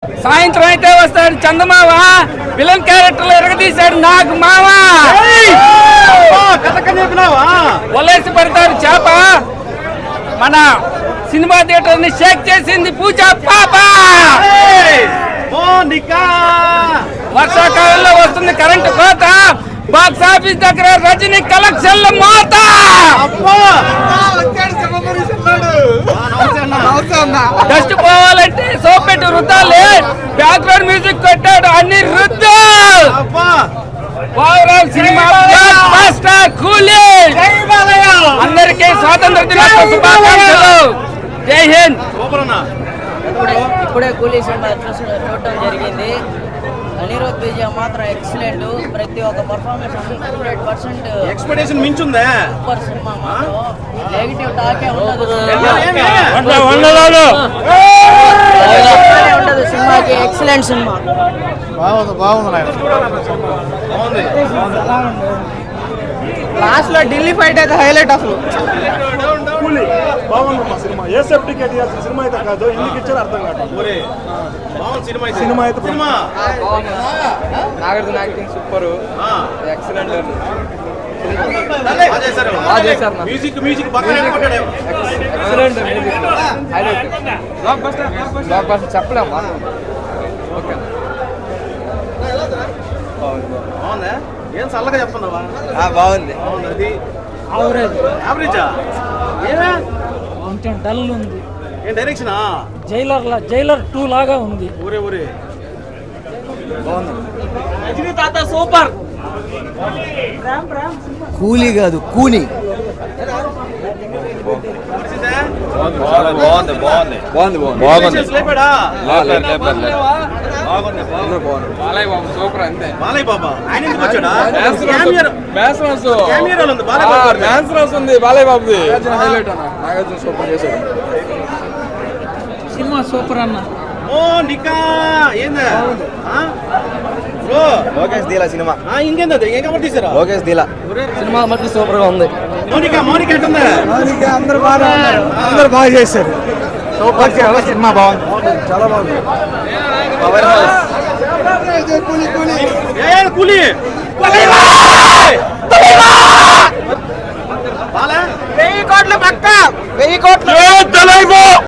సాయంత్రం అయితే వస్తాడు చందమావ, విలన్ క్యారెక్టర్ లో ఎరగదీశాడు నాకు మావా. వలేసి పడతాడు చేప. మన సినిమా థియేటర్ ని షేక్ చేసింది పూజ పాప. వర్షాకాలంలో వస్తుంది కరెంటు కోత, బాక్స్ ఆఫీస్ దగ్గర రజనీ కలెక్షన్ లో మోత. డస్ట్ పోవాలంటే సోప్ పెట్టి రుద్దాలి, బ్యాక్గ్రౌండ్ మ్యూజిక్ కొట్టాడు అన్ని రుద్దు. ఓవరాల్ సినిమా కూలీ. అందరికీ స్వాతంత్ర దినోత్సవ శుభాకాంక్షలు. జై హింద్. ఇప్పుడే కూలీ సినిమా చూడటం జరిగింది. అనిరుద్ విజయ్ మాత్రం ఎక్సలెంట్. ప్రతి ఒక్క పర్ఫార్మెన్స్ 100% ఎక్స్పెక్టేషన్ మించుందా? సూపర్ సినిమా. నెగిటివ్ టాకే ఉండదు సినిమాకి. Excellent cinema. లాస్ట్ లో ఢిల్లీ ఫైట్ అయితే హైలైట్. అసలు బాగుందమ్మా సినిమా. ఏ సర్టిఫికేట్ ఇవ్వాల్సిన సినిమా అయితే కాదు, ఎందుకు ఇచ్చారో అర్థం కాదు. సినిమా అయితే Nagarjuna acting super, excellent. Music excellent music highlight. Blockbuster చెప్పలేమ్మా. ఓకే బాగుందా? ఏం చల్లగా చెప్తున్నావా? బాగుంది. అది యావరేజా? ఏమే కొంచెం డల్ ఉంది. ఏం డైరెక్షనా? జైలర్ 2 లాగా ఉంది. ఊరే ఊరే రజనీ తాత సూపర్. కూలీ కాదు కూని. లేపాడా? బాలయ్య బాబు సూపర్ అంతే. బాలయ్య బాబా ఆయన ఎందుకు వచ్చాడా? బాలయ్య బాబుది హైలైట్ అన్న. నాగార్జున సూపర్ చేశాడు. సినిమా సూపర్ అన్న. ఓ నికా ఏందా లోకేష్ దీలా సినిమా. ఇంకేందా ఏం కబర్ తీసారా? లోకేష్ దీలా సినిమా మట్టి సూపర్ గా ఉంది. మౌనిక ఎట్టుందా? అందరూ బాగా ఉన్నారు, అందరూ బాగా చేశారు. సూపర్ సినిమా బాగుంది, చాలా బాగుంది. కూలీ 1000 కోట్లు పక్క. 1000 కోట్లు.